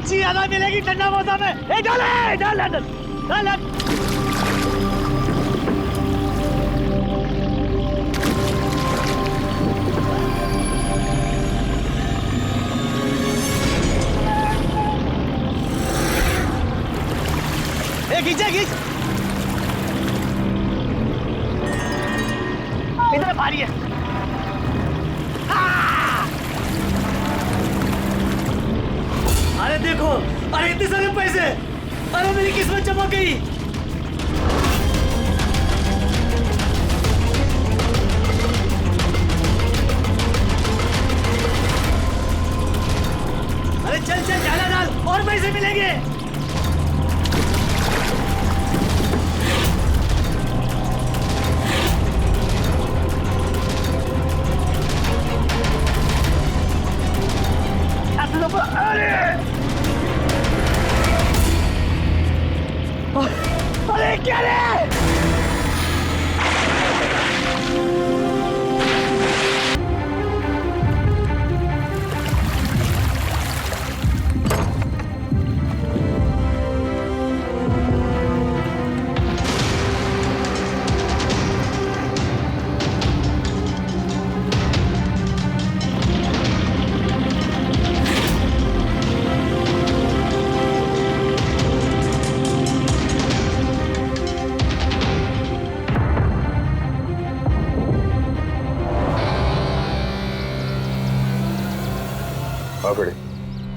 मच्छी ज्यादा मिलेगी ठंडा मौसम में। डाल डाल डाल डाल डाल। खींचा खींच, इधर भारी है। अरे देखो, अरे इतने सारे पैसे, अरे मेरी किस्मत चमक गई। अरे चल चल डाला डाल, और पैसे मिलेंगे। अरे क्या रे?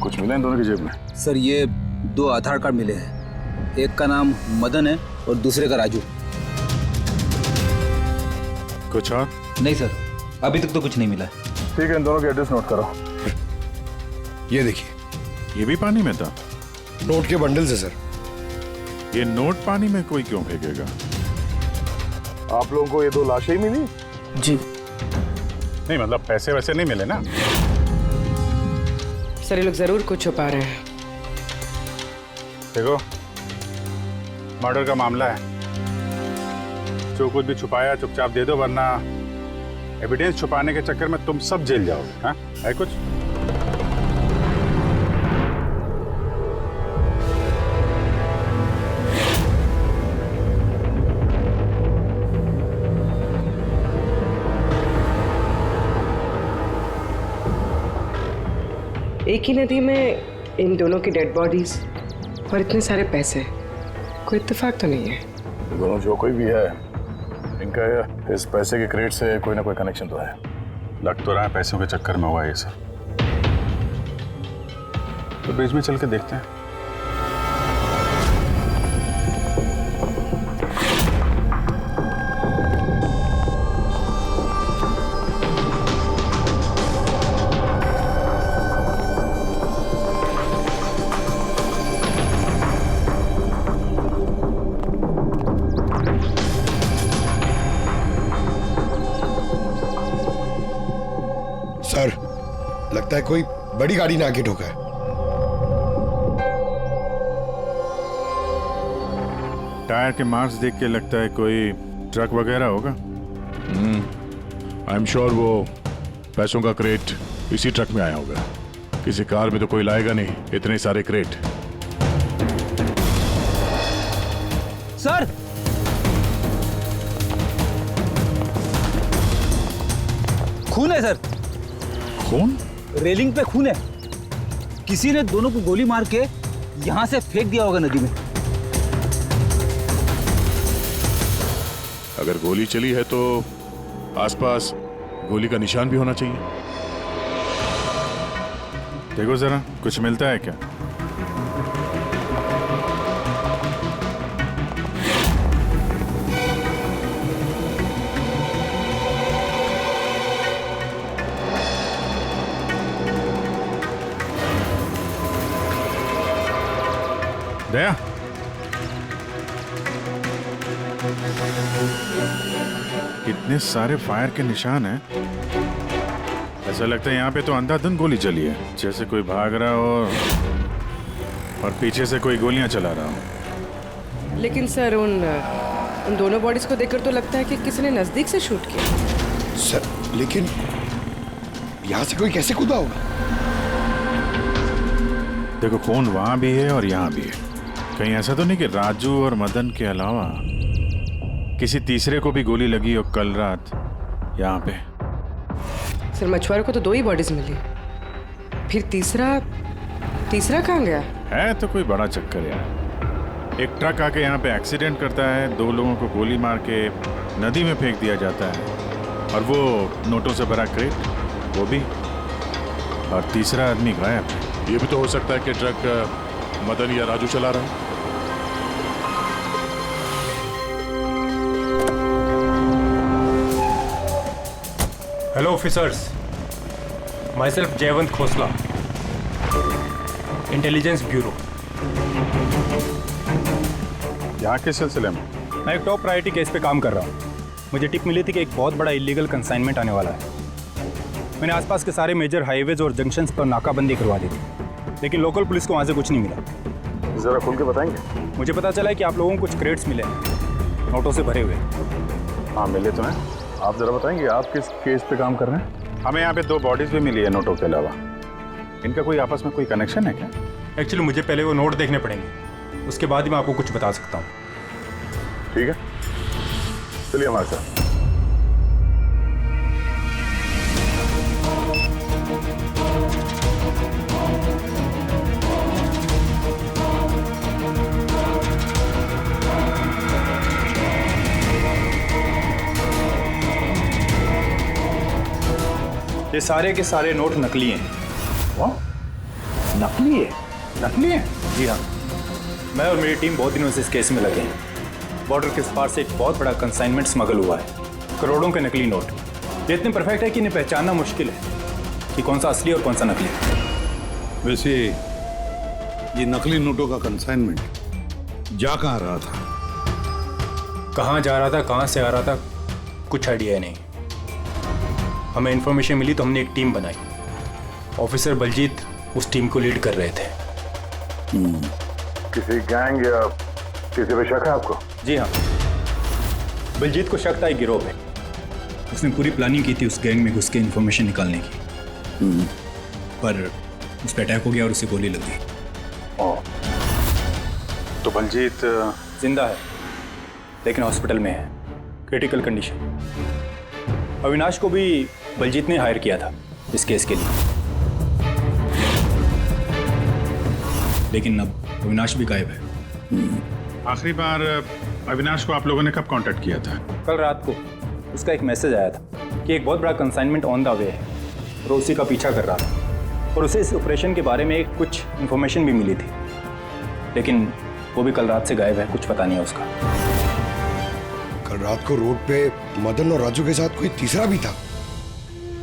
कुछ मिला इन दोनों की जेब में? सर ये 2 आधार कार्ड मिले हैं, एक का नाम मदन है और दूसरे का राजू। कुछ और? नहीं सर, अभी तक तो कुछ नहीं मिला। ठीक है, इन दोनों के एड्रेस नोट करो। ये देखिए, ये भी पानी में था? नोट के बंडल से सर। ये नोट पानी में कोई क्यों फेंकेगा? आप लोगों को ये 2 लाशें ही मिली? जी नहीं, मतलब पैसे वैसे नहीं मिले ना? सर ये लोग जरूर कुछ छुपा रहे हैं। देखो, मर्डर का मामला है, जो कुछ भी छुपाया चुपचाप दे दो, वरना एविडेंस छुपाने के चक्कर में तुम सब जेल जाओगे। हाँ, है कुछ? एक ही नदी में इन दोनों की डेड बॉडीज और इतने सारे पैसे, कोई इत्तेफाक तो नहीं है। दोनों जो कोई भी है, इनका इस पैसे के क्रेट से कोई ना कोई कनेक्शन तो है। लग तो रहा है पैसों के चक्कर में हुआ ये सब। तो बीच में चल के देखते हैं। सर, लगता है कोई बड़ी गाड़ी ने आके ठोका है। टायर के मार्क्स देख के लगता है कोई ट्रक वगैरह होगा। आई एम श्योर वो पैसों का क्रेट इसी ट्रक में आया होगा। किसी कार में तो कोई लाएगा नहीं इतने सारे क्रेट। सर, खून है सर। खून? रेलिंग पे खून है। किसी ने दोनों को गोली मार के यहां से फेंक दिया होगा नदी में। अगर गोली चली है तो आसपास गोली का निशान भी होना चाहिए। देखो जरा, कुछ मिलता है क्या? दया, कितने सारे फायर के निशान हैं। ऐसा लगता है यहाँ पे तो अंधाधुंध गोली चली है, जैसे कोई भाग रहा हो और पीछे से कोई गोलियां चला रहा हो। लेकिन सर उन दोनों बॉडीज को देखकर तो लगता है कि किसी ने नजदीक से शूट किया। सर, लेकिन यहाँ से कोई कैसे कूदा होगा? देखो फोन वहां भी है और यहाँ भी है। कहीं ऐसा तो नहीं कि राजू और मदन के अलावा किसी तीसरे को भी गोली लगी हो कल रात यहाँ पे? सर मछुआरों को तो 2 ही बॉडीज मिली, फिर तीसरा कहाँ गया? है तो कोई बड़ा चक्कर यार। एक ट्रक आके यहाँ पे एक्सीडेंट करता है, 2 लोगों को गोली मार के नदी में फेंक दिया जाता है, और वो नोटों से भरा क्रेट वो भी, और तीसरा आदमी गायब है। ये भी तो हो सकता है कि ट्रक मदन या राजू चला रहा है। Hello officers, my self Jaywant Khosla, intelligence bureau. यहाँ के सिलसिले में? मैं एक टॉप प्रायोरिटी केस पे काम कर रहा हूँ। मुझे टिप मिली थी कि एक बहुत बड़ा इलीगल कंसाइनमेंट आने वाला है। मैंने आसपास के सारे मेजर हाईवेज और जंक्शंस पर नाकाबंदी करवा दी थी, लेकिन लोकल पुलिस को वहाँ से कुछ नहीं मिला। जरा खुल के बताएंगे? मुझे पता चला है कि आप लोगों को कुछ क्रेट्स मिले हैं, नोटों से भरे हुए। हाँ मिले तो हैं। आप जरा बताएंगे आप किस केस पे काम कर रहे हैं? हमें यहाँ पे 2 बॉडीज भी मिली है नोटों के अलावा। इनका कोई आपस में कोई कनेक्शन है क्या? एक्चुअली मुझे पहले वो नोट देखने पड़ेंगे, उसके बाद ही मैं आपको कुछ बता सकता हूँ। ठीक है, चलिए हमारे साथ। ये सारे के सारे नोट नकली हैं। नकली है? नकली है? जी हाँ, मैं और मेरी टीम बहुत दिनों से इस केस में लगे हैं। बॉर्डर के पार से एक बहुत बड़ा कंसाइनमेंट स्मगल हुआ है, करोड़ों के नकली नोट। ये इतने परफेक्ट है कि इन्हें पहचानना मुश्किल है कि कौन सा असली और कौन सा नकली है। वैसे ये नकली नोटों का कंसाइनमेंट जा कहाँ रहा था? कहाँ जा रहा था, कहाँ से आ रहा था, कुछ आइडिया नहीं। हमें इन्फॉर्मेशन मिली तो हमने एक टीम बनाई। ऑफिसर बलजीत उस टीम को लीड कर रहे थे। किसी गैंग या किसी पे शक है आपको? जी हाँ, बलजीत को शक था एक गिरोह पे। उसने पूरी प्लानिंग की थी उस गैंग में घुस के इन्फॉर्मेशन निकालने की, पर उस पर अटैक हो गया और उसे गोली लग गई। तो बलजीत जिंदा है लेकिन हॉस्पिटल में है, क्रिटिकल कंडीशन। अविनाश को भी बलजीत ने हायर किया था इस केस के लिए, लेकिन अब अविनाश भी गायब है। आखिरी बार अविनाश को आप लोगों ने कब कांटेक्ट किया था? कल रात को उसका एक मैसेज आया था कि एक बहुत बड़ा कंसाइनमेंट ऑन द वे है और उसी का पीछा कर रहा था, और उसे इस ऑपरेशन के बारे में कुछ इन्फॉर्मेशन भी मिली थी, लेकिन वो भी कल रात से गायब है। कुछ पता नहीं है उसका। कल रात को रोड पे मदन और राजू के साथ कोई तीसरा भी था।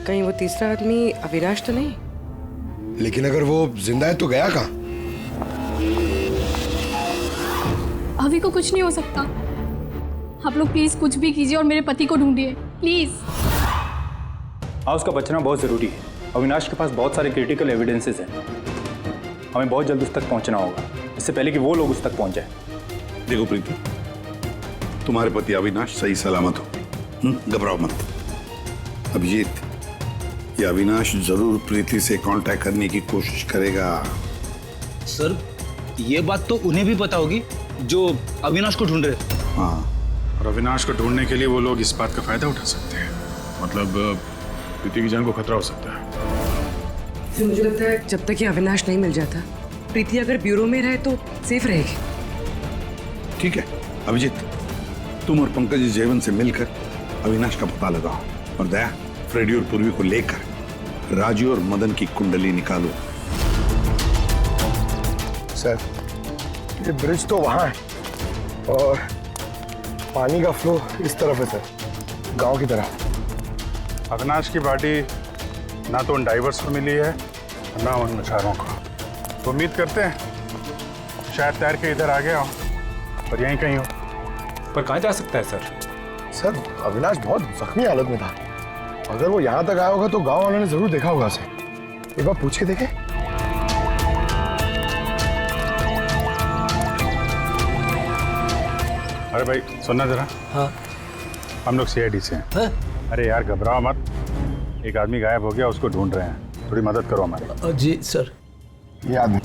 कहीं वो तीसरा आदमी अविनाश तो नहीं? लेकिन अगर वो जिंदा है तो गया कहाँ? अभी को कुछ नहीं हो सकता। आप लोग प्लीज कुछ भी कीजिए और मेरे पति को ढूंढिए प्लीज। हाँ, उसका बचना बहुत ज़रूरी है। अविनाश के पास बहुत सारे क्रिटिकल एविडेंसेस हैं। हमें बहुत जल्द उस तक पहुंचना होगा, इससे पहले कि वो लोग उस तक पहुंच जाए। देखो प्रीति, तुम्हारे पति अविनाश सही सलामत हो, घबराओ मत। अभिजीत, ये अविनाश जरूर प्रीति से कांटेक्ट करने की कोशिश करेगा। सर ये बात तो उन्हें भी पता होगी जो अविनाश को ढूंढ रहे। हाँ, और अविनाश को ढूंढने के लिए वो लोग इस बात का फायदा उठा सकते हैं, मतलब प्रीति की जान को खतरा हो सकता है। तो मुझे लगता है जब तक ये अविनाश नहीं मिल जाता, प्रीति अगर ब्यूरो में रहे तो सेफ रहेगी। ठीक है अभिजीत, तुम और पंकज जयवंत से मिलकर अविनाश का पता लगाओ, और दया फ्रेडी और पूर्वी को लेकर राजू और मदन की कुंडली निकालो। सर ये ब्रिज तो वहाँ है और पानी का फ्लो इस तरफ है सर, गांव की तरफ। अविनाश की बॉडी ना तो उन डाइवर्स को मिली है ना उन मछुआरों को। तो उम्मीद करते हैं शायद तैर के इधर आ गया हो और यहीं कहीं हो। पर कहाँ जा सकता है सर? सर अविनाश बहुत जख्मी हालत में था। अगर वो यहाँ तक आया होगा तो गांव वालों ने जरूर देखा होगा उसे। एक बार पूछ के देखे। अरे भाई सुनना जरा। हाँ हम लोग CID से हैं। हाँ? अरे यार घबराओ मत, एक आदमी गायब हो गया, उसको ढूंढ रहे हैं, थोड़ी मदद करो हमारी। जी सर। ये आदमी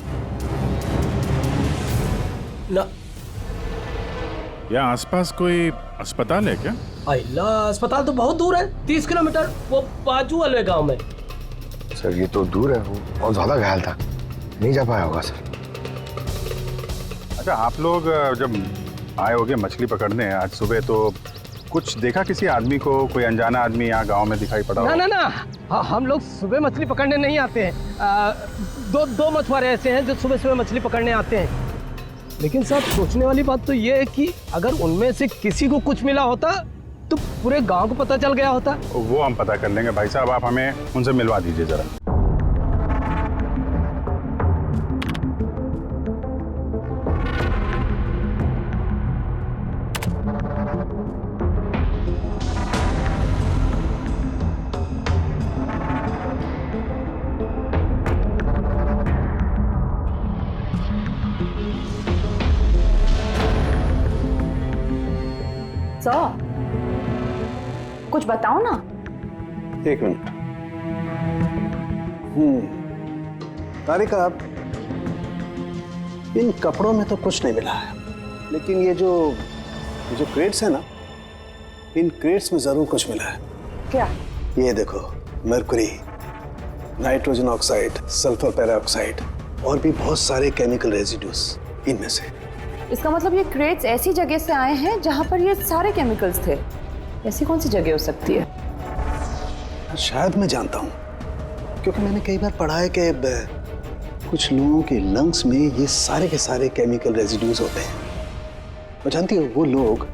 ना यहाँ आसपास कोई अस्पताल है क्या? अल्लाह, अस्पताल तो बहुत दूर है, 30 किलोमीटर, वो बाजू वाले गांव में। सर ये तो दूर है, वो बहुत ज्यादा घायल था, नहीं जा पाया होगा सर। अच्छा, आप लोग जब आए होगे मछली पकड़ने आज सुबह, तो कुछ देखा किसी आदमी को? कोई अनजाना आदमी यहाँ गांव में दिखाई पड़ा? ना ना ना, हम लोग सुबह मछली पकड़ने नहीं आते हैं। दो मछुआरे ऐसे हैं जो सुबह सुबह मछली पकड़ने आते हैं। लेकिन साहब, सोचने वाली बात तो ये है कि अगर उनमें से किसी को कुछ मिला होता तो पूरे गांव को पता चल गया होता। वो हम पता कर लेंगे भाई साहब, आप हमें उनसे मिलवा दीजिए जरा। कुछ बताओ ना। एक मिनट। तारिका, इन कपड़ों में तो कुछ नहीं मिला है, लेकिन ये जो क्रेट्स है ना, इन क्रेट्स में जरूर कुछ मिला है। क्या? ये देखो, mercury, nitrogen oxide, sulphur peroxide और भी बहुत सारे केमिकल रेजिड्यूज इनमें से। इसका मतलब ये क्रेट्स ऐसी जगह से आए हैं जहां पर ये सारे केमिकल्स थे। ऐसी कौन सी जगह हो सकती है? शायद मैं जानता हूँ, क्योंकि मैंने कई बार पढ़ा है कि कुछ लोगों के लंग्स में ये सारे के सारे केमिकल रेजिड्यूज होते हैं। और जानती हो, वो लोग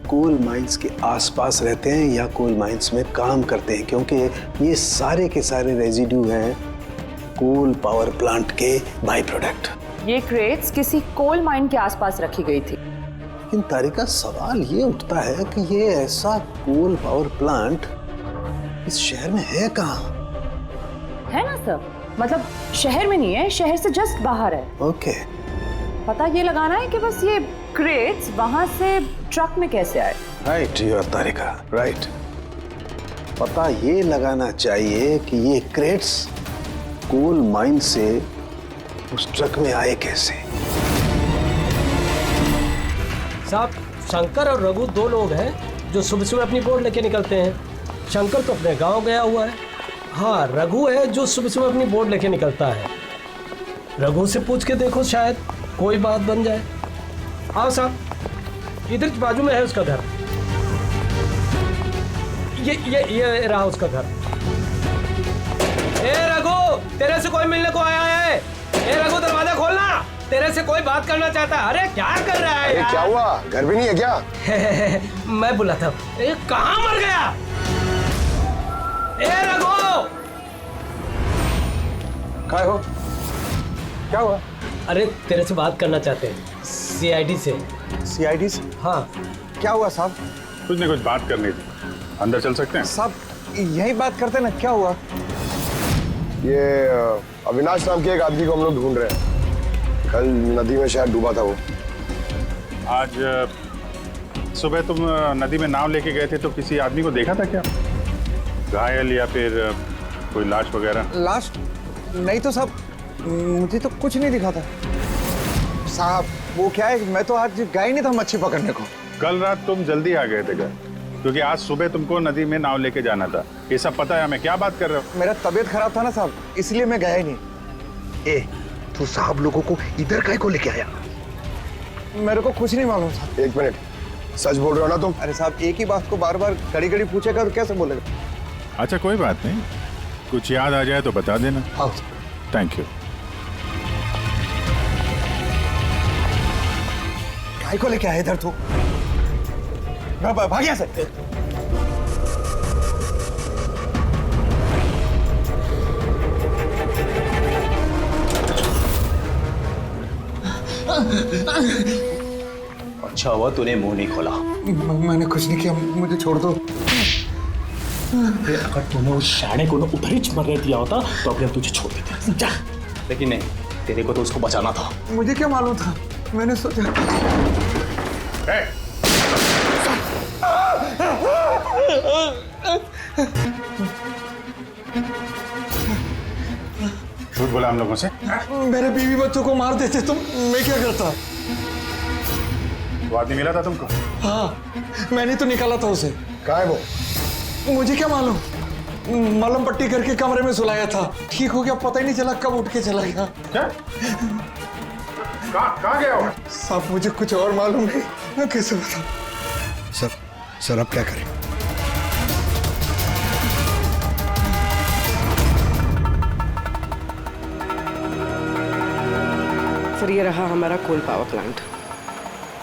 कोल माइंस के आसपास रहते हैं या कोल माइंस में काम करते हैं, क्योंकि ये सारे के सारे रेजिड्यू हैं कोल पावर प्लांट के बाई प्रोडक्ट। ये क्रेट्स किसी कोल माइन के आसपास रखी गई थी। लेकिन तारिका, सवाल ये उठता है कि ये ऐसा कोल पावर प्लांट इस शहर में है कहाँ? है ना सर, मतलब शहर में नहीं है, शहर से जस्ट बाहर है। ओके। पता ये लगाना है कि बस ये क्रेट्स वहां से ट्रक में कैसे आए। Right you Tarika, right. पता ये लगाना चाहिए कि ये क्रेट्स कोल माइन से उस ट्रक में आए कैसे। साहब, शंकर और रघु दो लोग हैं जो सुबह सुबह अपनी बोट लेके निकलते हैं। शंकर तो अपने गांव गया हुआ है। हाँ, रघु है जो सुबह सुबह अपनी बोट लेके निकलता है। रघु से पूछ के देखो, शायद कोई बात बन जाए। आओ साहब, इधर बाजू में है उसका घर। ये रहा उसका घर। ए रघु, तेरे से कोई मिलने को आया है। ए रघु, दरवाजा खोलना, तेरे से कोई बात करना चाहता है। अरे क्या कर रहा है यार? क्या हुआ, घर भी नहीं है क्या? मैं बुला था। कहाँ मर गया? ए रघु, क्या हो? क्या हुआ? अरे तेरे से बात करना चाहते हैं, सीआईडी से। सीआईडी से? हाँ। क्या हुआ साहब? कुछ नहीं, कुछ बात करनी थी। अंदर चल सकते हैं? साहब यही बात करते ना, क्या हुआ? ये अविनाश नाम के एक आदमी को हम लोग ढूंढ रहे हैं। कल नदी में शायद डूबा था वो। आज सुबह तुम नदी में नाव लेके गए थे, तो किसी आदमी को देखा था क्या? घायल या फिर कोई लाश वगैरह? लाश नहीं तो साहब, मुझे तो कुछ नहीं दिखा था साहब। वो क्या है, मैं तो आज गया ही नहीं था मच्छी पकड़ने को। कल रात तुम जल्दी आ गए थे घर, क्योंकि आज सुबह तुमको नदी में नाव लेके जाना था। ये सब पता है हमें, क्या बात कर रहे हो? मेरा तबीयत खराब था ना साहब, इसलिए मैं गया ही नहीं। तू साहब लोगों को इधर काहे को लेके आया? मेरे को कुछ नहीं मालूम साहब। एक मिनट, सच बोल रहे हो ना तुम? अरे साहब, एक ही बात को बार बार घड़ी घड़ी पूछेगा तो कैसे बोलेगा? अच्छा कोई बात नहीं, कुछ याद आ जाए तो बता देना। हाँ। Thank you. काहे को लेके आया इधर तू? भाग यहाँ से। अच्छा हुआ तूने मुंह नहीं खोला। मैंने कुछ नहीं किया, मुझे छोड़ दो। अगर तूने उस शाणे को उधर ही मरने दिया होता तो अभी हम तुझे छोड़ देते। जा। लेकिन नहीं, तेरे को तो उसको बचाना था। मुझे क्या मालूम था, मैंने सोचा। झूठ बोला हम लोगों से? मेरे बीवी बच्चों को मार देते तुम, मैं क्या करता? वो आदमी मिला था तुमको? हाँ, मैंने तो निकाला था उसे। कहाँ है वो? मुझे क्या मालूम, मलम पट्टी करके कमरे में सुलाया था, ठीक हो गया, पता ही नहीं चला कब उठ के चला गया। क्या? कहाँ गया वो? साहब मुझे कुछ और मालूम नहीं, मैं कैसे बताऊं। सर अब क्या करें? सर ये रहा हमारा कोल पावर प्लांट।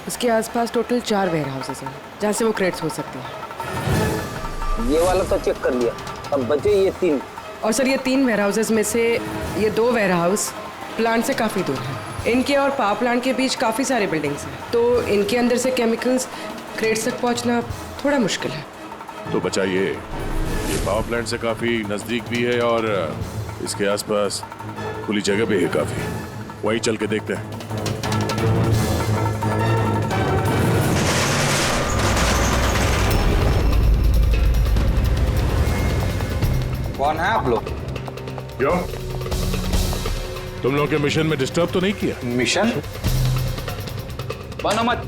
इसके आसपास टोटल 4 वेयर हाउसेस हैं जहाँ से वो क्रेट्स हो सकते हैं। ये वाला तो चेक कर लिया, अब बचे ये 3। और सर ये 3 वेयर हाउसेस में से ये 2 वेयर हाउस प्लांट से काफ़ी दूर हैं। इनके और पावर प्लांट के बीच काफ़ी सारे बिल्डिंग्स हैं, तो इनके अंदर से केमिकल्स क्रेट्स तक पहुँचना थोड़ा मुश्किल है। तो बचाइए, ये पावर प्लांट से काफी नजदीक भी है और इसके आसपास खुली जगह भी है काफी, वहीं चल के देखते हैं। कौन है आप लोग? क्यों, तुम लोग के मिशन में डिस्टर्ब तो नहीं किया? मिशन? बनो मत,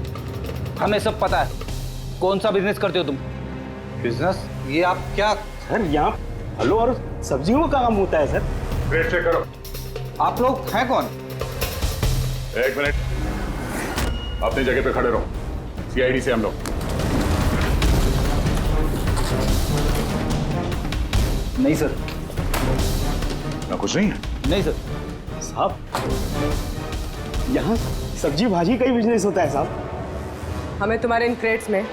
हमें सब पता है। कौन सा बिजनेस करते हो तुम? बिजनेस? ये आप क्या? सर यहाँ फलों और सब्जियों का काम होता है सर। क्रेट चेक करो। आप लोग हैं कौन? एक मिनट, अपनी जगह पे खड़े रहो। सीआईडी से हम लोग। नहीं सर। ना कुछ नहीं है? नहीं सर। साहब यहाँ सब्जी भाजी का ही बिजनेस होता है साहब। हमें तुम्हारे इन क्रेट्स में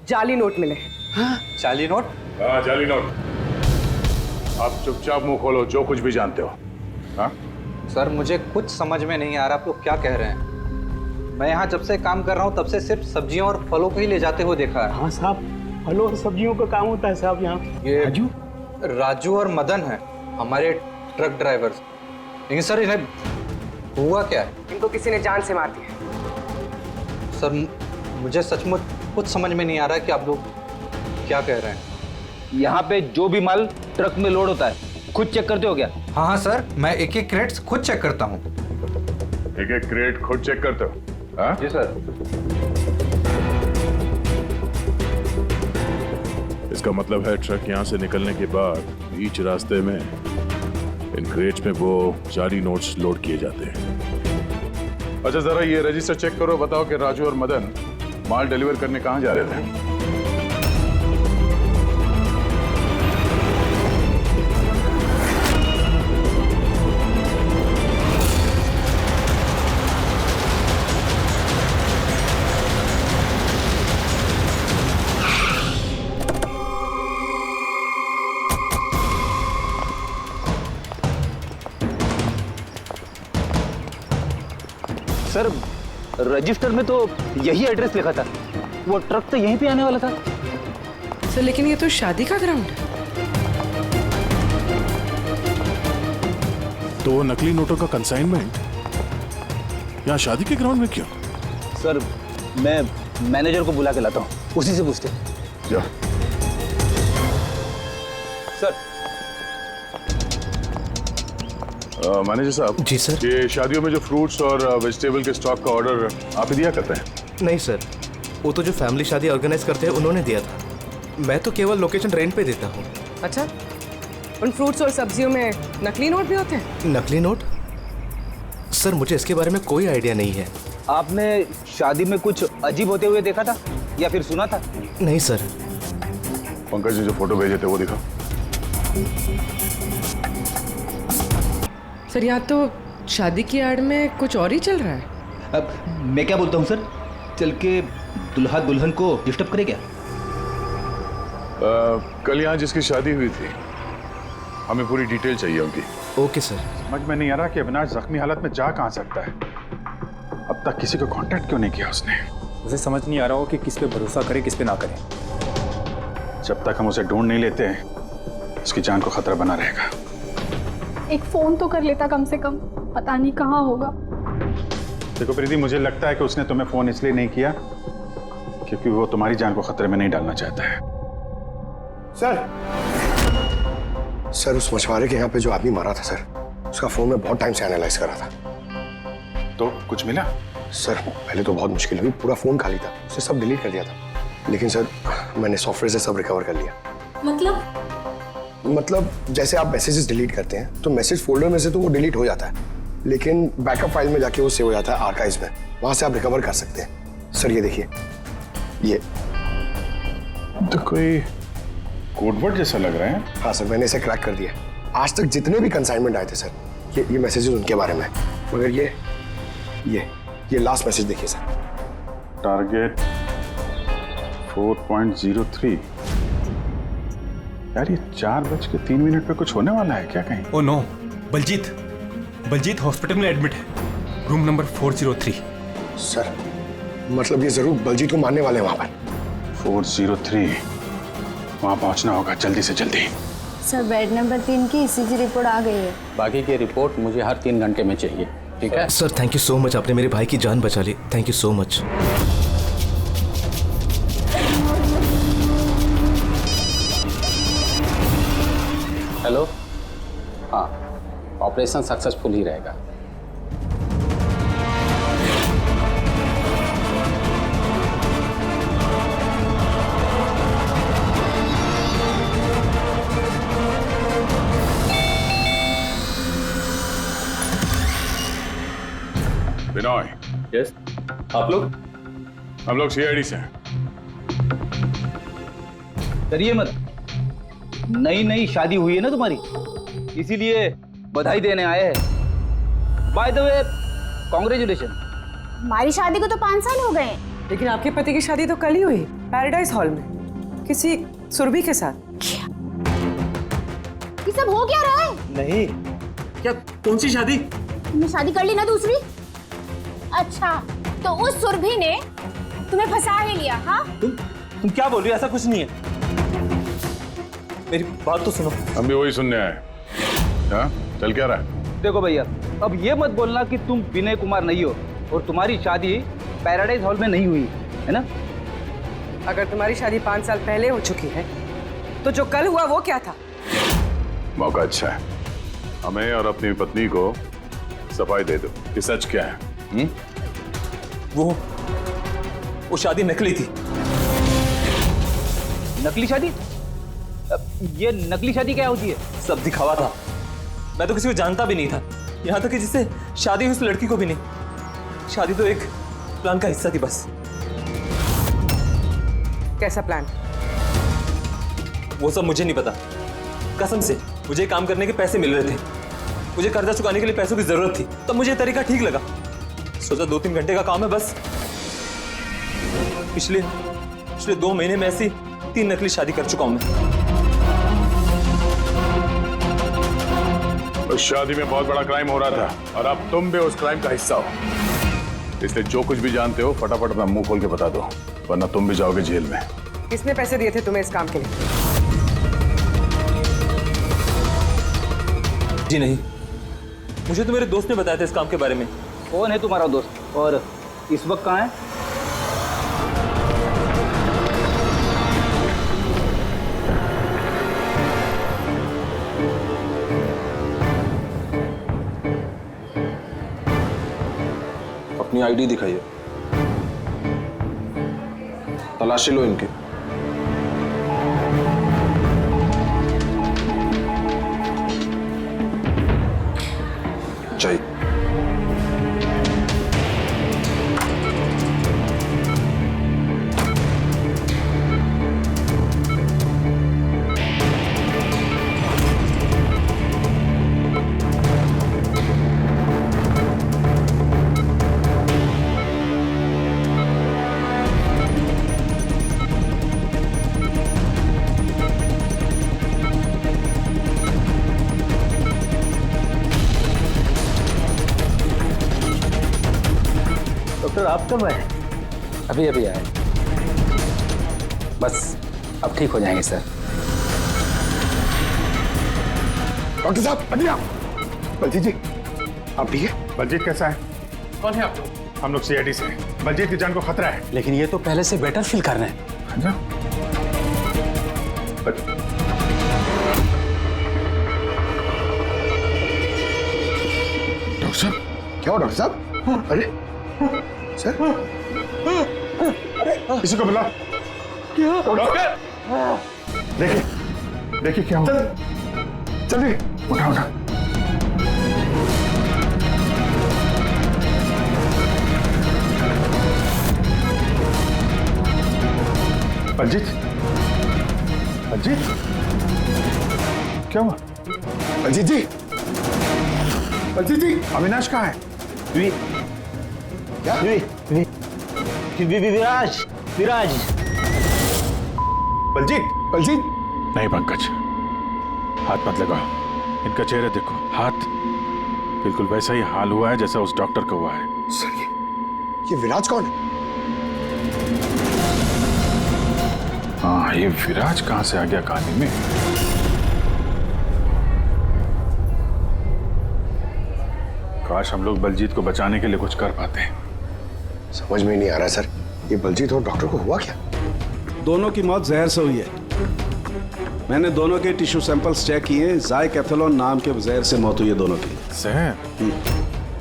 जाली नोट मिले। हाँ? जाली नोट? हाँ, जाली नोट। आप चुपचाप मुंह खोलो, जो कुछ भी जानते हो। हाँ? सर मुझे कुछ समझ में नहीं आ रहा आप लोग क्या कह रहे हैं। मैं यहाँ जब से काम कर रहा हूँ तब से सिर्फ सब्जियों और फलों को ही ले जाते हुए देखा है। हाँ साहब, फलों और सब्जियों का काम होता है साहब यहाँ। ये राजू और मदन है हमारे ट्रक ड्राइवर्स। लेकिन सर इन्हें हुआ क्या है? इनको किसी ने जान से मार दिया। सर मुझे सचमुच कुछ समझ में नहीं आ रहा है कि आप लोग क्या कह रहे हैं। यहाँ पे जो भी माल ट्रक में लोड होता है खुद चेक करते हो क्या? हाँ हाँ सर, मैं एक एक क्रेट्स खुद चेक करता हूँ। एक एक क्रेट खुद चेक करते हो? हाँ? जी सर। इसका मतलब है ट्रक यहाँ से निकलने के बाद बीच रास्ते में इन क्रेट्स में वो जाली नोट्स लोड किए जाते हैं। अच्छा, जरा ये रजिस्टर चेक करो, बताओ कि राजू और मदन माल डिलीवर करने कहाँ जा रहे थे? सर रजिस्टर में तो यही एड्रेस लिखा था, वो ट्रक तो यहीं पे आने वाला था। सर लेकिन ये तो शादी का ग्राउंड है। तो नकली नोटों का कंसाइनमेंट यहाँ शादी के ग्राउंड में क्यों? सर मैं मैनेजर को बुला के लाता हूँ, उसी से पूछते। जा। सर मैनेजर साहब। जी सर। ये शादियों में जो फ्रूट्स और वेजिटेबल के स्टॉक का ऑर्डर आप ही दिया करते हैं? नहीं सर, वो तो जो फैमिली शादी ऑर्गेनाइज करते हैं उन्होंने दिया था। मैं तो केवल लोकेशन रेंट पे देता हूँ। अच्छा, उन फ्रूट्स और सब्जियों में नकली नोट भी होते हैं? नकली नोट? सर मुझे इसके बारे में कोई आइडिया नहीं है। आपने शादी में कुछ अजीब होते हुए देखा था या फिर सुना था? नहीं सर। पंकज जी जो फोटो भेजे थे वो दिखाओ। सर यहाँ तो शादी की आड़ में कुछ और ही चल रहा है। अब मैं क्या बोलता हूँ सर, चल के दुल्हा दुल्हन को डिस्टर्ब करे क्या? कल यहाँ जिसकी शादी हुई थी हमें पूरी डिटेल चाहिए उनकी। Okay sir. समझ में नहीं आ रहा कि अविनाश जख्मी हालत में जा कहाँ सकता है। अब तक किसी को कांटेक्ट क्यों नहीं किया उसने? मुझे समझ नहीं आ रहा हो कि किस पे भरोसा करे किस पे ना करे। जब तक हम उसे ढूंढ नहीं लेते उसकी जान को खतरा बना रहेगा। एक फोन तो कर लेता कम से कम, पता नहीं कहाँ होगा। देखो प्रीति, मुझे लगता है कि उसने तुम्हें फोन इसलिए नहीं किया क्योंकि वो तुम्हारी जान को खतरे में नहीं डालना चाहता है। सर उस मछुआरे के यहाँ पे जो आदमी मारा था सर, उसका फोन में बहुत टाइम से एनालाइज करा था। तो कुछ मिला? सर पहले तो बहुत मुश्किल हुई, पूरा फोन खाली था, उसे सब डिलीट कर दिया था। लेकिन सर मैंने सॉफ्टवेयर से सब रिकवर कर लिया। मतलब जैसे आप मैसेजेस डिलीट करते हैं तो मैसेज फोल्डर में से तो वो डिलीट हो जाता है, लेकिन बैकअप फाइल में जाके वो सेव हो जाता है आर्काइव्स में, वहां से आप रिकवर कर सकते हैं। सर ये देखिए, ये तो कोई कोडवर्ड जैसा लग रहा है। हाँ सर, मैंने इसे क्रैक कर दिया। आज तक जितने भी कंसाइनमेंट आए थे सर, ये मैसेजेस उनके बारे में है। मगर ये लास्ट मैसेज देखिए सर। टारगेट 4.03। यार ये 4:03 पे कुछ होने वाला है क्या कहीं? ओ नो, बलजीत हॉस्पिटल में एडमिट है, रूम नंबर 403। सर मतलब ये जरूर बलजीत को मारने वाले हैं वहां पर। 403 वहां पहुंचना होगा जल्दी से जल्दी। सर बेड नंबर 3 की ईसीजी रिपोर्ट आ गई है। बाकी की रिपोर्ट मुझे हर 3 घंटे में चाहिए, ठीक है? Sir thank you so much, आपने मेरे भाई की जान बचा ली। Thank you so much. Hello, हाँ, ऑपरेशन सक्सेसफुल ही रहेगा। बिनॉय। यस, आप लोग? हम लोग सीआईडी से हैं। डरिए मत, नई शादी हुई है ना तुम्हारी, इसीलिए बधाई देने आए हैं। By the way, congratulation. हमारी शादी को तो 5 साल हो गए। लेकिन आपके पति की शादी तो कल ही हुई, पैराडाइज हॉल में, किसी सुरभि के साथ। ये सब हो क्या रहा है? नहीं, क्या कौन सी शादी? तुमने शादी कर ली ना दूसरी? अच्छा, तो उस सुरभि ने तुम्हें फंसा ही लिया? हाँ, तुम क्या बोल रही हो? ऐसा कुछ नहीं है, मेरी बात तो सुनो। हम भी वही सुनने आए। हाँ, चल क्या रहा है? देखो भैया, अब ये मत बोलना कि तुम विनय कुमार नहीं हो और तुम्हारी शादी पैराडाइज हॉल में नहीं हुई है ना? अगर तुम्हारी शादी 5 साल पहले हो चुकी है तो जो कल हुआ वो क्या था? मौका अच्छा है, हमें और अपनी पत्नी को सफाई दे दो कि सच क्या है। वो शादी नकली थी। नकली शादी? ये नकली शादी क्या होती है? सब दिखावा था, मैं तो किसी को जानता भी नहीं था, यहाँ तक कि जिससे शादी हुई उस लड़की को भी नहीं। शादी तो एक प्लान का हिस्सा थी बस। कैसा प्लान? वो सब मुझे नहीं पता, कसम से। मुझे काम करने के पैसे मिल रहे थे, मुझे कर्जा चुकाने के लिए पैसों की जरूरत थी, तब मुझे तरीका ठीक लगा। सोचा 2-3 घंटे का काम है बस। पिछले 2 महीने में ऐसी 3 नकली शादी कर चुका हूं मैं। उस शादी में बहुत बड़ा क्राइम हो रहा था और अब तुम भी उस क्राइम का हिस्सा हो, इसलिए जो कुछ भी जानते हो फटाफट अपना मुंह खोल के बता दो, वरना तुम भी जाओगे जेल में। किसने पैसे दिए थे तुम्हें इस काम के लिए? जी नहीं, मुझे तो मेरे दोस्त ने बताया था इस काम के बारे में। कौन है तुम्हारा दोस्त और इस वक्त कहाँ है? अपनी आईडी दिखाइए, तलाशी लो इनके। चाहिए डॉक्टर, आप कब आए? अभी आए, बस अब ठीक हो जाएंगे सर। डॉक्टर साहब, बढ़िया। बलजीत जी, आप ठीक है? बलजीत कैसा है? कौन है आप लोग? हम लोग सीआईडी से हैं। बलजीत की जान को खतरा है। लेकिन ये तो पहले से बेटर फील कर रहे हैं। अच्छा? डॉक्टर साहब, क्या हुआ डॉक्टर साहब? अरे सर किसी को बुला। डॉक्टर देखिए देखिए क्या हुआ। चलिए उठा उठा। बलजीत बलजीत क्या हुआ? बलजीत जी, बलजीत जी, अविनाश कहाँ है? क्या? विराज विराज। बलजीत बलजीत नहीं पंकज, हाथ मत लगाओ। इनका चेहरा देखो, हाथ बिल्कुल वैसा ही हाल हुआ है जैसा उस डॉक्टर का हुआ है। सर ये विराज कौन है? हाँ, ये विराज कहां से आ गया कहानी में? काश हम लोग बलजीत को बचाने के लिए कुछ कर पाते। समझ में नहीं आ रहा सर, ये बलजीत और डॉक्टर को हुआ क्या? दोनों की मौत जहर से हुई है। मैंने दोनों के टिश्यू सैंपल्स चेक किए, ज़ाइकैथोलोन नाम के जहर से मौत हुई है दोनों की। जहर?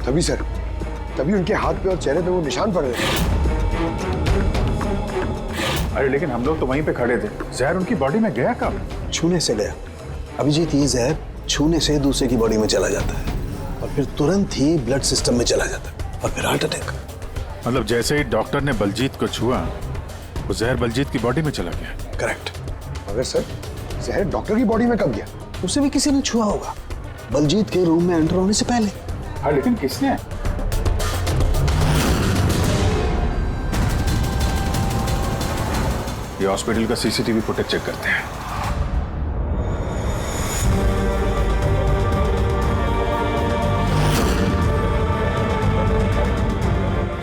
तभी सर, तभी उनके हाथ पे और चेहरे पे वो निशान पड़ रहे थे। अरे लेकिन हम लोग तो वहीं पे खड़े थे, जहर उनकी बॉडी में गया कब? छूने से गया। अभिजीत, ये जहर छूने से दूसरे की बॉडी में चला जाता है और फिर तुरंत ही ब्लड सिस्टम में चला जाता है और फिर हार्ट अटैक। मतलब जैसे ही डॉक्टर ने बलजीत को छुआ, वो जहर बलजीत की बॉडी में चला गया। करेक्ट। मगर सर, जहर डॉक्टर की बॉडी में कब गया? उसे भी किसी ने छुआ होगा, बलजीत के रूम में एंटर होने से पहले। हाँ, लेकिन किसने? ये हॉस्पिटल का सीसीटीवी फुटेज चेक करते हैं।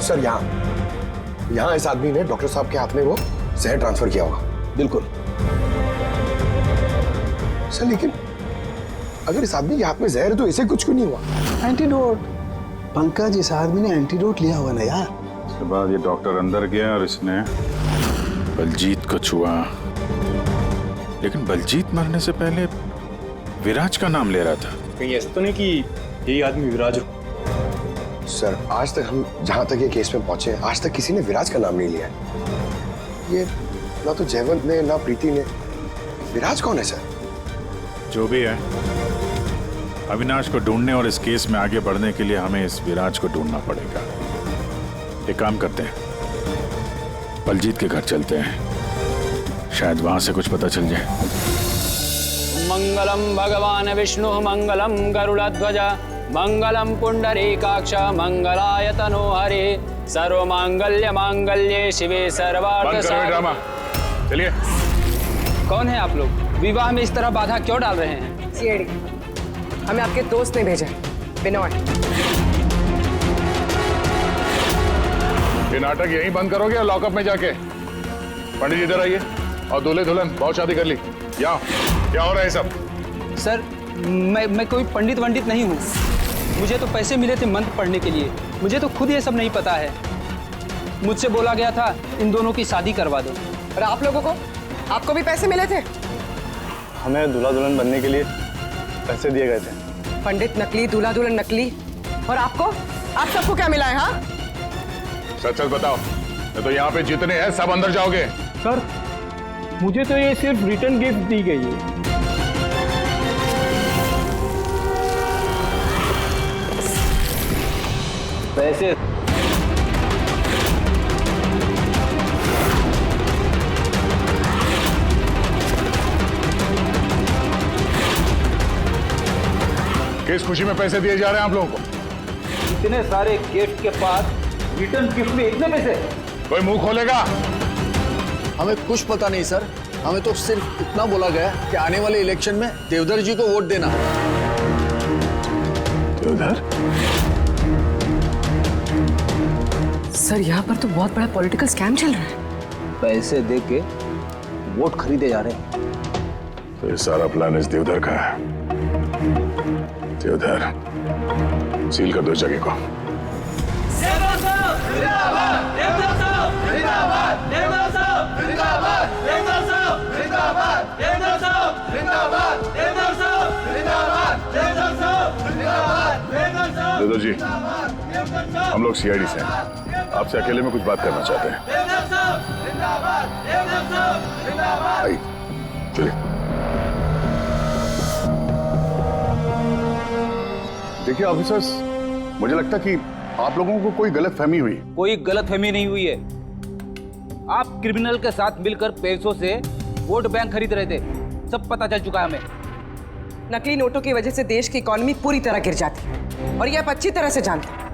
सर यहाँ इस आदमी ने डॉक्टर साहब के हाथ में वो जहर ट्रांसफर किया होगा। बिल्कुल। सर लेकिन अगर इस आदमी के हाथ में जहर है तो इसे कुछ क्यों नहीं हुआ? एंटीडोट। पंकज, इस आदमी ने एंटीडोट लिया हुआ ना यार। उसके बाद ये डॉक्टर अंदर गया और इसने बलजीत को छुआ। लेकिन बलजीत मरने से पहले विराज का नाम ले रहा था। कहीं ऐसा तो नहीं कि यही आदमी विराज हो? सर आज तक हम जहां तक ये केस में पहुंचे, आज तक किसी ने विराज का नाम नहीं लिया है। ये ना तो जयवंत ने ना प्रीति ने। विराज कौन है सर? जो भी है, अविनाश को ढूंढने और इस केस में आगे बढ़ने के लिए हमें इस विराज को ढूंढना पड़ेगा। एक काम करते हैं, बलजीत के घर चलते हैं, शायद वहां से कुछ पता चल जाए। मंगलम भगवान विष्णु मंगलम गरुड़ध्वज मंगलम पुंडरीकाक्ष मंगलाय तनोहरे सर्वमांगल्य मांगल्ये शिवे सर्वार्थ ड्रामा। चलिए। कौन है आप लोग? विवाह में इस तरह बाधा क्यों डाल रहे हैं? सीएडी, हमें आपके दोस्त ने भेजा। बिनोय, ये नाटक यहीं बंद करोगे या लॉकअप में जाके? पंडित इधर आइए और दूल्हे दुल्हन बहुत शादी कर ली। क्या हो रहा है सब? सर मैं कोई पंडित वंडित नहीं हूँ। मुझे तो पैसे मिले थे मंत्र पढ़ने के लिए। मुझे तो खुद ये सब नहीं पता है। मुझसे बोला गया था इन दोनों की शादी करवा दो। और आप लोगों को, आपको भी पैसे मिले थे? हमें दूल्हा दुल्हन बनने के लिए पैसे दिए गए थे। पंडित नकली, दूल्हा दुल्हन नकली। और आपको, आप सबको क्या मिला है? हाँ, सच सच बताओ, तो यहाँ पे जितने हैं सब अंदर जाओगे। सर मुझे तो ये सिर्फ रिटर्न गिफ्ट दी गई है। पैसे किस खुशी में पैसे दिए जा रहे हैं आप लोगों को? इतने सारे गिफ्ट के पास रिटर्न गिफ्ट में इतने पैसे? कोई मुंह खोलेगा? हमें कुछ पता नहीं सर, हमें तो सिर्फ इतना बोला गया कि आने वाले इलेक्शन में देवधर जी को वोट देना। देवधर? सर यहाँ पर तो बहुत बड़ा पॉलिटिकल स्कैम चल रहा है। पैसे दे के वोट खरीदे जा रहे हैं। तो ये सारा प्लान इस देवधर का है। देवधर, सील कर दो इस जगह को। देवधर जी, हम लोग सीआईडी से हैं। आपसे अकेले में कुछ बात करना चाहते हैं। आइए, चलिए। देखिए ऑफिसर्स, मुझे लगता कि आप लोगों को कोई गलतफहमी हुई। कोई गलतफहमी नहीं हुई है। आप क्रिमिनल के साथ मिलकर पैसों से वोट बैंक खरीद रहे थे, सब पता चल चुका है हमें। नकली नोटों की वजह से देश की इकोनॉमी पूरी तरह गिर जाती है और ये आप अच्छी तरह से जानते हैं।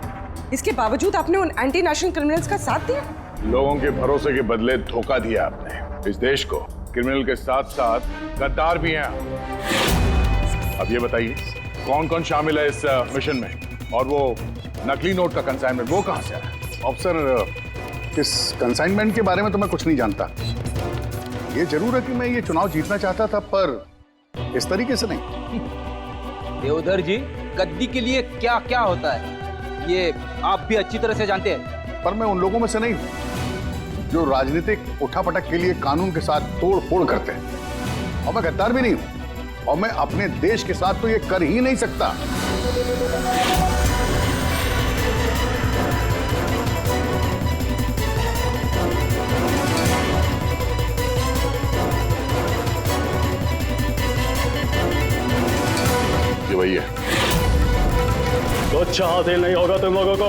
इसके बावजूद आपने उन एंटी नेशनल क्रिमिनल्स का साथ दिया। लोगों के भरोसे के बदले धोखा दिया आपने इस देश को। क्रिमिनल के साथ साथ गद्दार भी हैं। अब ये बताइए कौन कौन शामिल है इस मिशन में, और वो नकली नोट का कंसाइनमेंट वो कहां से आया? ऑफिसर, इस कंसाइनमेंट के बारे में तो मैं कुछ नहीं जानता। ये जरूर है कि मैं ये चुनाव जीतना चाहता था, पर इस तरीके से नहीं। देवधर जी, गद्दी के लिए क्या क्या होता है ये आप भी अच्छी तरह से जानते हैं। पर मैं उन लोगों में से नहीं हूं जो राजनीतिक उठापटक के लिए कानून के साथ तोड़ फोड़ करते हैं, और मैं गद्दार भी नहीं हूं, और मैं अपने देश के साथ तो ये कर ही नहीं सकता। ये वही है। कुछ हासिल नहीं होगा तुम लोगों को।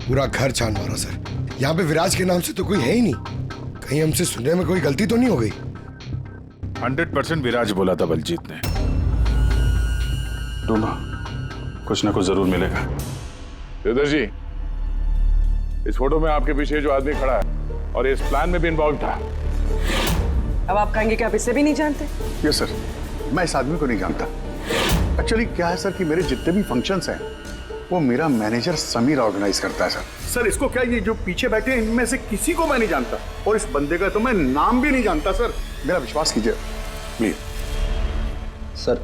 पूरा घर छान मारा सर। यहाँ पे विराज के नाम से तो कोई है ही नहीं। कहीं हमसे सुनने में कोई गलती तो नहीं हो गई? 100% विराज बोला था बलजीत ने। ढूंढो, कुछ ना कुछ जरूर मिलेगा। देवधर जी, इस फोटो में आपके पीछे जो आदमी खड़ा है और इस प्लान में भी इन्वॉल्व था। अब आप कहेंगे कि आप इसे भी नहीं जानते? यस सर, मैं इस आदमी को नहीं जानता। एक्चुअली क्या है सर कि मेरे जितने भी फंक्शंस हैं वो मेरा मैनेजर समीर ऑर्गेनाइज करता है सर। सर इसको क्या, ये जो पीछे बैठे हैं इनमें से किसी को मैं नहीं जानता, और इस बंदे का तो मैं नाम भी नहीं जानता सर। मेरा विश्वास कीजिए प्लीज। सर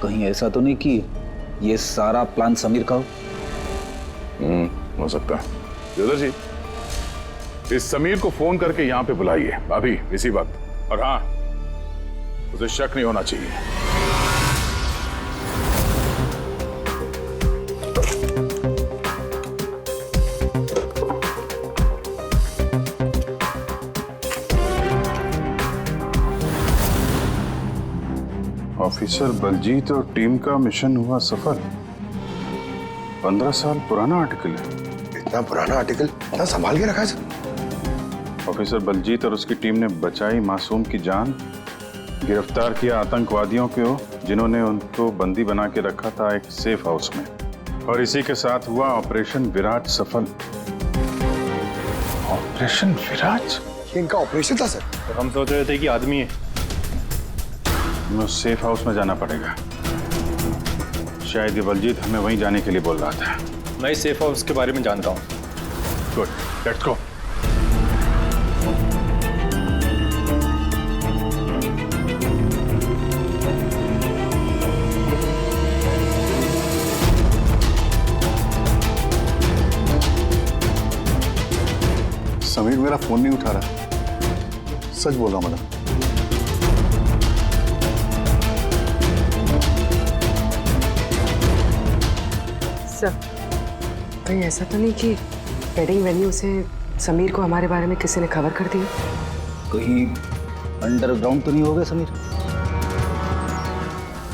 कहीं ऐसा तो नहीं कि ये सारा प्लान समीर का हो? हो सकता है। देवधर जी, इस समीर को फोन करके यहाँ पे बुलाइए अभी इसी वक्त, और हाँ, उसे शक नहीं होना चाहिए। ऑफिसर बलजीत और टीम का मिशन हुआ सफल। 15 साल पुराना आर्टिकल है। इतना पुराना आर्टिकल इतना संभाल के रखा है सर? ऑफिसर बलजीत और उसकी टीम ने बचाई मासूम की जान, गिरफ्तार किया आतंकवादियों को जिन्होंने उनको बंदी बना के रखा था एक सेफ हाउस में, और इसी के साथ हुआ ऑपरेशन विराज सफल। ऑपरेशन विराज? ये इनका ऑपरेशन था सर? तो हम सोच रहे थे कि आदमी है। हमें उस सेफ हाउस में जाना पड़ेगा। शायद ये बलजीत हमें वहीं जाने के लिए बोल रहा था। मैं इस सेफ हाउस के बारे में जानता हूँ। Good, let's go. समीर मेरा फोन नहीं उठा रहा। सच बोल रहा हूं मैडम। सर, कहीं ऐसा तो नहीं कि वेडिंग वेन्यू से समीर को हमारे बारे में किसी ने खबर कर दी? कहीं अंडरग्राउंड तो नहीं हो गया समीर?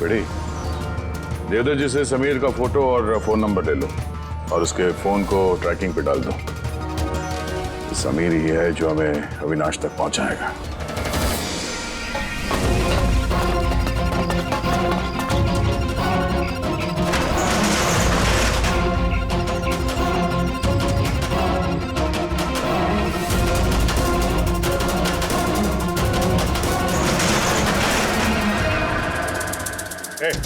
बेटी, देवधर जी से समीर का फोटो और फोन नंबर ले लो और उसके फोन को ट्रैकिंग पे डाल दो। समीर ही है जो हमें अविनाश तक पहुंचाएगा।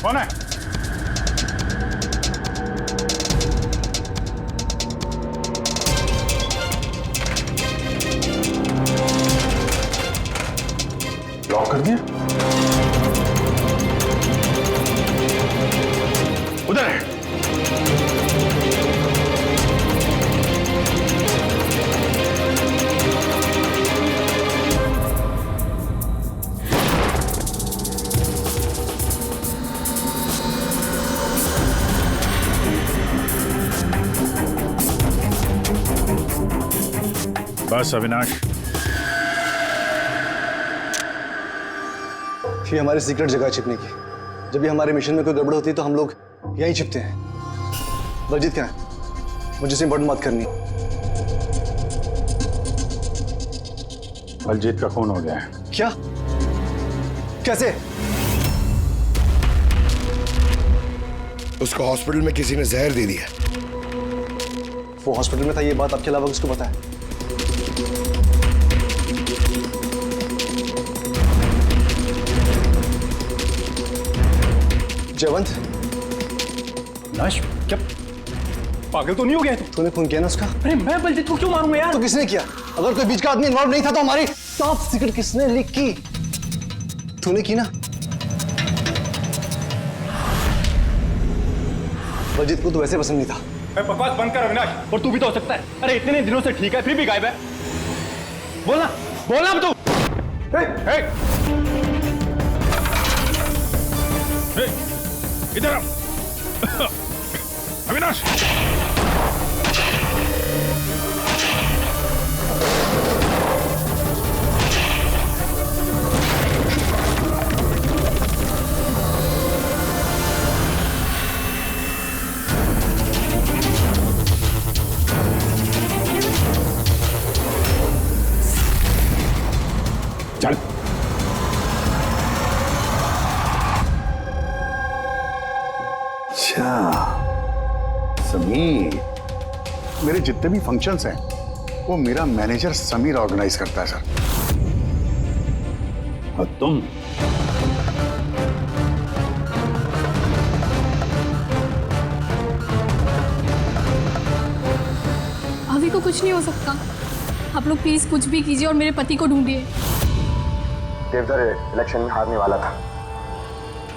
कौन है? लॉक कर दिया? उधर है। बस अविनाश, ये हमारी सीक्रेट जगह है छिपने की। जब भी हमारे मिशन में कोई गड़बड़ होती है तो हम लोग यहीं छिपते हैं। बलजीत क्या है? मुझे से इंपॉर्टेंट बात करनी। बलजीत का खून हो गया है। क्या? कैसे? उसको हॉस्पिटल में किसी ने जहर दे दिया। वो हॉस्पिटल में था, ये बात आपके अलावा किसको पता है? जयवंत, नाश, क्या पागल तो नहीं हो गया तू? तूने खून किया ना उसका? अरे मैं बलजीत को क्यों मारूंगा यार? तो किसने किया? अगर कोई बीच का आदमी इन्वॉल्व नहीं था तो हमारी टॉप सीक्रेट किसने लीक की? तूने की ना? बलजीत को तो वैसे पसंद नहीं था। मैं बकवास बंद कर अविनाश, और तू भी तो हो सकता है। अरे इतने दिनों से ठीक है, फिर भी गायब है। बोलना, बोलना अब तू। इधर आओ। अविनाश, चल। अच्छा समीर, मेरे जितने भी फंक्शंस हैं वो मेरा मैनेजर समीर ऑर्गेनाइज करता है सर। और तुम? अभी को कुछ नहीं हो सकता। आप लोग प्लीज कुछ भी कीजिए और मेरे पति को ढूंढिए। देवधर इलेक्शन में हारने वाला था,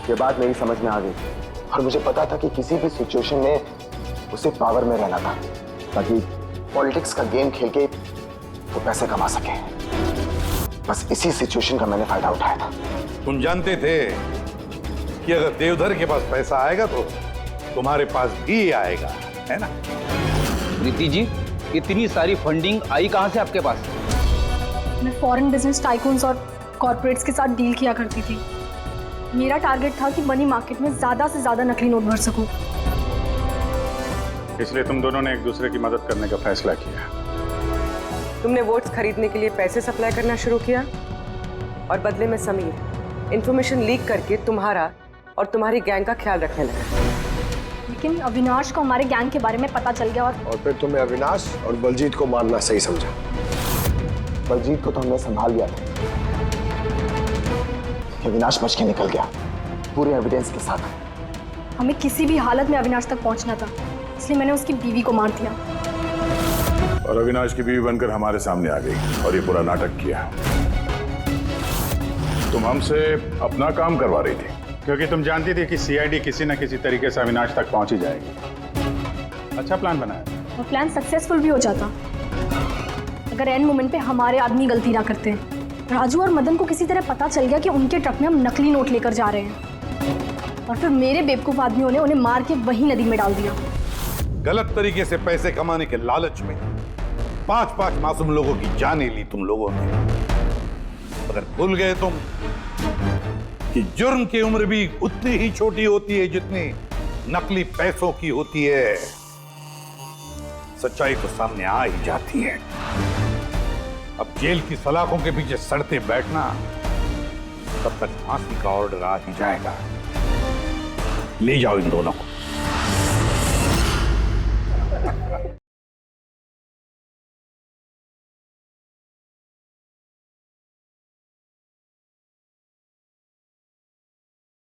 ये बात मेरी समझ में आ गई और मुझे पता था कि किसी भी सिचुएशन में उसे पावर में रहना था ताकि पॉलिटिक्स का गेम खेल के वो पैसे कमा सके। बस इसी सिचुएशन का मैंने फायदा उठाया था। तुम जानते थे कि अगर देवधर के पास पैसा आएगा तो तुम्हारे पास भी आएगा, है ना? नीति जी, इतनी सारी फंडिंग आई कहां से आपके पास? मैं फॉरेन बिजनेस टाइकून्स और कॉर्पोरेट्स के साथ डील किया करती थी। मेरा टारगेट था कि मनी मार्केट में ज्यादा से ज्यादा नकली नोट भर सकूं। इसलिए तुम दोनों ने एक दूसरे की मदद करने का फैसला किया। तुमने वोट्स खरीदने के लिए पैसे सप्लाई करना शुरू किया और बदले में समीर इंफॉर्मेशन लीक करके तुम्हारा और तुम्हारी गैंग का ख्याल रखने लगा। लेकिन अविनाश को हमारे गैंग के बारे में पता चल गया और फिर तुमने अविनाश और बलजीत को मारना सही समझा। बलजीत को तो हमने संभाल लिया था, अविनाश बच के निकल गया पूरे एविडेंस के साथ। हमें किसी भी हालत में अविनाश तक पहुंचना था, इसलिए मैंने उसकी बीवी को मार दिया। और अविनाश की बीवी बनकर हमारे सामने आ गई और ये पूरा नाटक किया। तुम हमसे अपना काम करवा रही थी क्योंकि तुम जानती थी कि सीआईडी किसी न किसी तरीके से अविनाश तक पहुंच ही जाएगी। अच्छा प्लान बनाया। और प्लान सक्सेसफुल भी हो जाता अगर एंड मोमेंट पे हमारे आदमी गलती ना करते। राजू और मदन को किसी तरह पता चल गया कि उनके ट्रक में हम नकली नोट लेकर जा रहे हैं और फिर मेरे बेवकूफ आदमियों ने उन्हें मार के वही नदी में डाल दिया। गलत तरीके से पैसे कमाने के लालच में 5-5 मासूम लोगों की जानें ली तुम लोगों ने। अगर भूल गए तुम कि जुर्म की उम्र भी उतनी ही छोटी होती है जितनी नकली पैसों की होती है। सच्चाई तो सामने आ ही जाती है। अब जेल की सलाखों के पीछे सड़ते बैठना, तब तक फांसी का ऑर्डर आ ही जाएगा। ले जाओ इन दोनों को।